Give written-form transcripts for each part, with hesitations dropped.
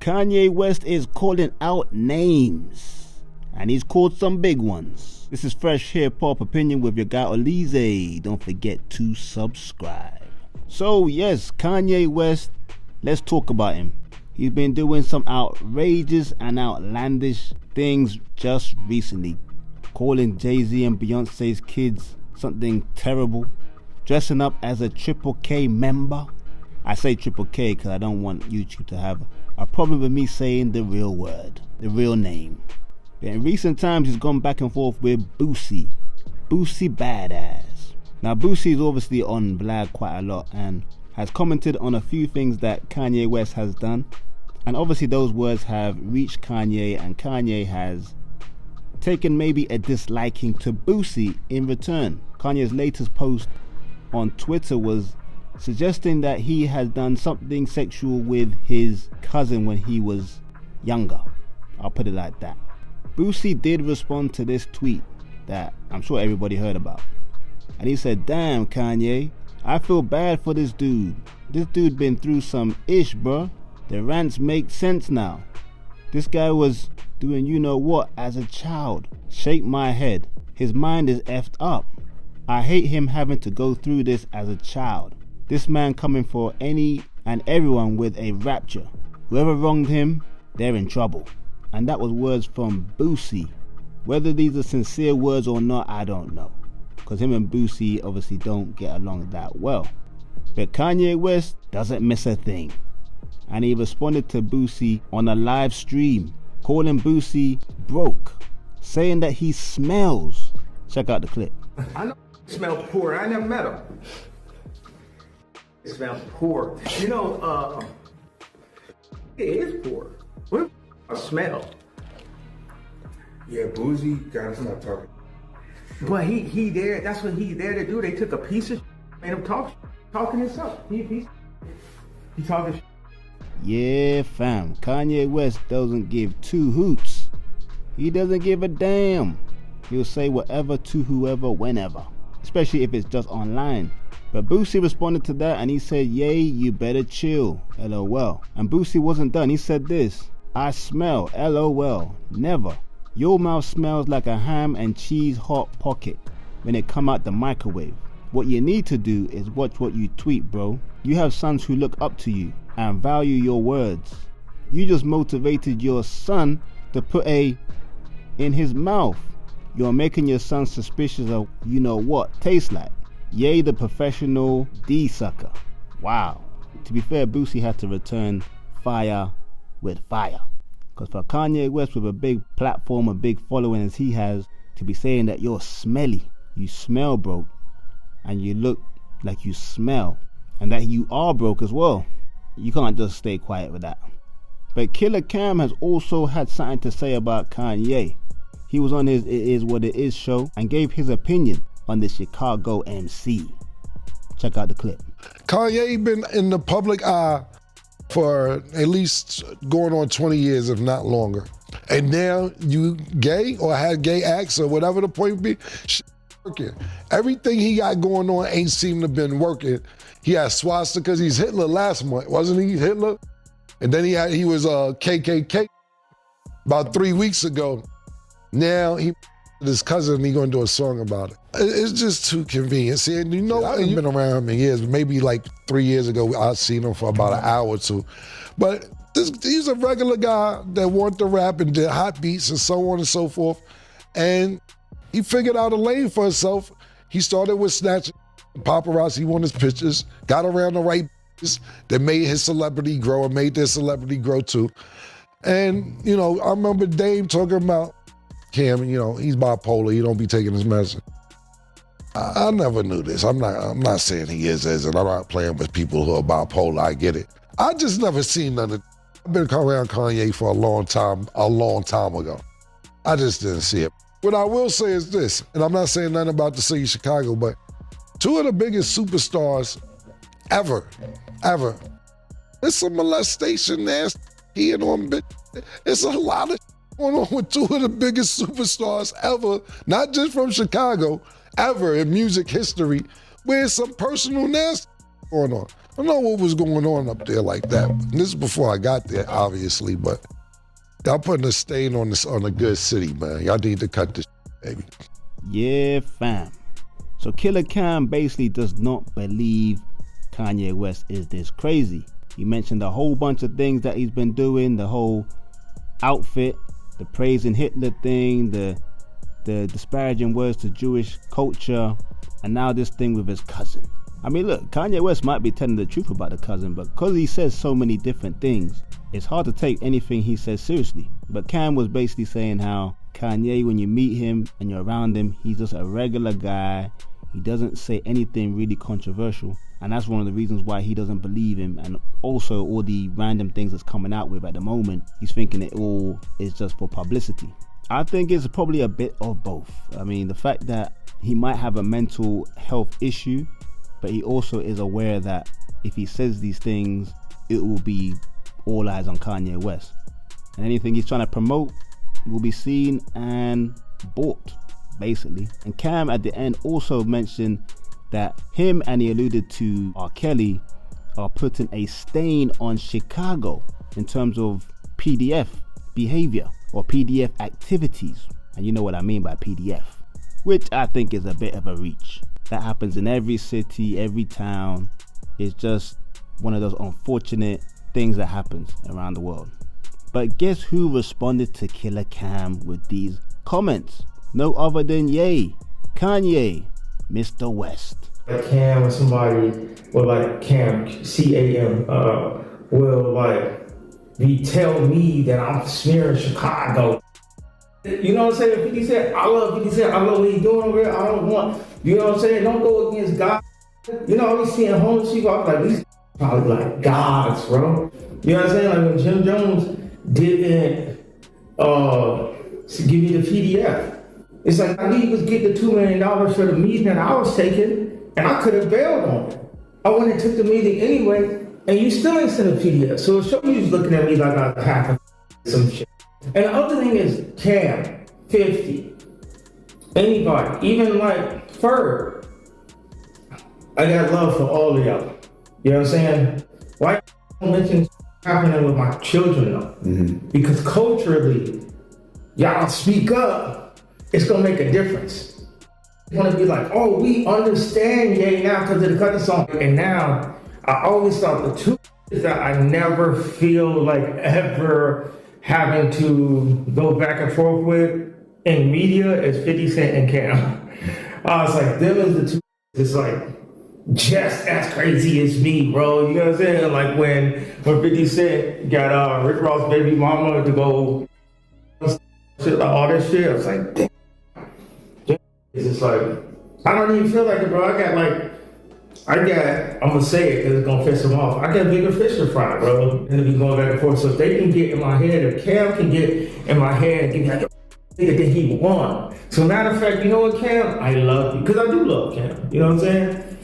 Kanye West is calling out names, and he's called some big ones. This is Fresh Hip-Hop Opinion with your guy Olize. Don't forget to subscribe. So yes, Kanye West, let's talk about him. He's been doing some outrageous and outlandish things just recently. Calling Jay-Z and Beyonce's kids something terrible. Dressing up as a Triple K member. I say Triple K because I don't want YouTube to have a problem with me saying the real word, the real name. But in recent times, he's gone back and forth with Boosie. Boosie Badass. Now, Boosie is obviously on Vlad quite a lot and has commented on a few things that Kanye West has done. And obviously those words have reached Kanye, and Kanye has taken maybe a disliking to Boosie in return. Kanye's latest post on Twitter was suggesting that he has done something sexual with his cousin when he was younger. I'll put it like that. Boosie did respond to this tweet that I'm sure everybody heard about. And he said, "Damn, Kanye, I feel bad for this dude. This dude been through some ish, bruh. The rants make sense now. This guy was doing you know what as a child. Shake my head. His mind is effed up. I hate him having to go through this as a child. This man coming for any and everyone with a rapture. Whoever wronged him, they're in trouble." And that was words from Boosie. Whether these are sincere words or not, I don't know. Because him and Boosie obviously don't get along that well. But Kanye West doesn't miss a thing. And he responded to Boosie on a live stream, calling Boosie broke, saying that he smells. Check out the clip. I know he smell poor. I never met him. It smells poor. You know, it is poor. What a smell. Yeah, Boosie gotta stop talking. But he there. That's what he's there to do. They took a piece of made him talking himself. He talking. Yeah, fam. Kanye West doesn't give two hoots. He doesn't give a damn. He'll say whatever to whoever, whenever, especially if it's just online. But Boosie responded to that and he said, "Yay, you better chill, LOL." And Boosie wasn't done. He said this, "I smell, LOL, never. Your mouth smells like a ham and cheese hot pocket when it come out the microwave. What you need to do is watch what you tweet, bro. You have sons who look up to you and value your words. You just motivated your son to put a in his mouth. You're making your son suspicious of you know what tastes like. Yay, the professional D-sucker." Wow. To be fair, Boosie had to return fire with fire. Because for Kanye West with a big platform, a big following as he has, to be saying that you're smelly, you smell broke, and you look like you smell, and that you are broke as well, you can't just stay quiet with that. But Killer Cam has also had something to say about Kanye. He was on his It Is What It Is show and gave his opinion on the Chicago MC. Check out the clip. Kanye been in the public eye for at least going on 20 years, if not longer. And now you gay or had gay acts or whatever the point be, working. Everything he got going on ain't seem to have been working. He had swastikas. He's Hitler last month, wasn't he? Hitler? And then he was KKK about 3 weeks ago. Now he his cousin and he gonna do a song about it. It's just too convenient. See, and you know, I haven't been around him in years, but maybe like 3 years ago, I seen him for about an hour or two. But he's a regular guy that wanted to rap and did hot beats and so on and so forth. And he figured out a lane for himself. He started with snatching paparazzi, won his pictures, got around the right bitches that made his celebrity grow and made their celebrity grow too. And, you know, I remember Dame talking about Cam, you know, he's bipolar, he don't be taking his medicine. I never knew this. I'm not saying he is, and I'm not playing with people who are bipolar, I get it. I just never seen none of. I've been around Kanye for a long time ago. I just didn't see it. What I will say is this, and I'm not saying nothing about the city of Chicago, but two of the biggest superstars ever. There's some molestation, nasty, peeing on bitch. It's a lot of going on with two of the biggest superstars ever, not just from Chicago, ever in music history, where some personal nasty going on. I don't know what was going on up there like that. And this is before I got there, obviously, but y'all putting a stain on a good city, man. Y'all need to cut this baby. Yeah, fam. So Killer Cam basically does not believe Kanye West is this crazy. He mentioned a whole bunch of things that he's been doing, the whole outfit, the praising Hitler thing, the disparaging words to Jewish culture, and now this thing with his cousin. I mean, look, Kanye West might be telling the truth about the cousin, but because he says so many different things, it's hard to take anything he says seriously. But Cam was basically saying how Kanye, when you meet him and you're around him, he's just a regular guy. He doesn't say anything really controversial, and that's one of the reasons why he doesn't believe him. And also all the random things that's coming out with at the moment, he's thinking it all is just for publicity. I think it's probably a bit of both. I mean, the fact that he might have a mental health issue, but he also is aware that if he says these things, it will be all eyes on Kanye West. And anything he's trying to promote will be seen and bought, basically. And Cam at the end also mentioned that him, and he alluded to R. Kelly, are putting a stain on Chicago in terms of PDF behavior or PDF activities. And you know what I mean by PDF, which I think is a bit of a reach. That happens in every city, every town. It's just one of those unfortunate things that happens around the world. But guess who responded to Killer Cam with these comments? No other than Kanye, Mr. West. Cam or somebody, or like Cam, C-A-M, will like tell me that I'm smearing Chicago. You know what I'm saying? 50 Cent, I love 50 Cent. I love what he's doing over there. I don't want, you know what I'm saying? Don't go against God. You know, I was seeing homeless people. I was like, these probably like gods, bro. You know what I'm saying? Like when Jim Jones didn't give me the PDF. It's like I need was get the $2 million for the meeting that I was taking, and I could have bailed on it. I went and took the meeting anyway, and you still ain't sent a PDF. So it shows you was looking at me like I half of some shit. And the other thing is Cam, 50, anybody, even like Ferg. I got love for all of y'all. You know what I'm saying? Why don't mention happening with my children though? Mm-hmm. Because culturally, y'all speak up, it's gonna make a difference. You wanna be like, oh, we understand Ye now because of the cutting song. And now, I always thought the two is that I never feel like ever having to go back and forth with in media is 50 Cent and Cam. I was like, them is the two, it's like, just as crazy as me, bro. You know what I'm saying? Like when 50 Cent got Rick Ross' baby mama to go shit, like all that shit. I was like, damn. It's just like, I don't even feel like it, bro. I'm gonna say it because it's gonna piss them off. I got bigger fish to fry, bro. And to be going back and forth. So if they can get in my head, if Cam can get in my head and give me like, nigga, then he won. So matter of fact, you know what, Cam? I love you. Because I do love Cam. You know what I'm saying?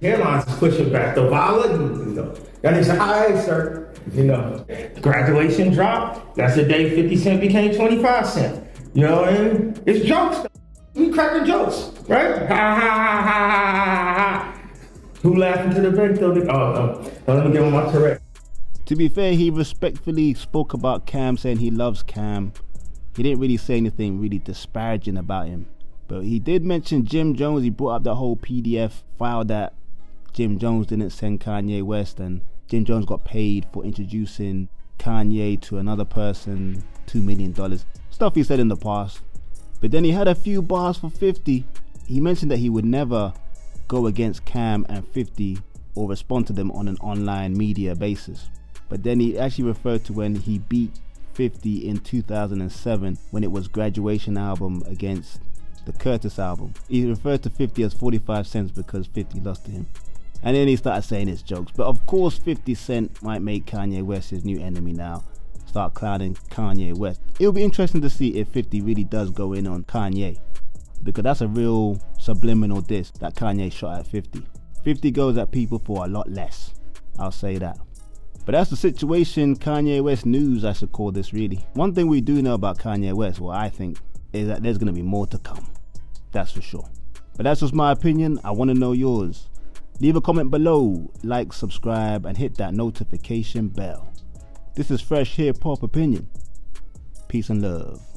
Airlines is pushing back the wallet, you know. That is, all right, sir. You know, graduation drop. That's the day 50 Cent became 25 cents. You know what I mean? It's jokes. We cracking jokes, right? Ha ha ha ha ha ha. Who laughing to the bank though? Oh, no. Let me give him my correct. To be fair, he respectfully spoke about Cam, saying he loves Cam. He didn't really say anything really disparaging about him. But he did mention Jim Jones. He brought up the whole PDF file that Jim Jones didn't send Kanye West, and Jim Jones got paid for introducing Kanye to another person, $2 million. Stuff he said in the past. But then he had a few bars for 50. He mentioned that he would never go against Cam and 50 or respond to them on an online media basis. But then he actually referred to when he beat 50 in 2007 when it was Graduation album against the Curtis album. He referred to 50 as 45 cents because 50 lost to him. And then he started saying his jokes. But of course 50 Cent might make Kanye West his new enemy now. Start clowning Kanye West. It'll be interesting to see if 50 really does go in on Kanye. Because that's a real subliminal diss that Kanye shot at 50. 50 goes at people for a lot less. I'll say that. But that's the situation, Kanye West news, I should call this really. One thing we do know about Kanye West, what I think, is that there's going to be more to come. That's for sure. But that's just my opinion. I want to know yours. Leave a comment below, like, subscribe, and hit that notification bell. This is Fresh Hip Hop Opinion. Peace and love.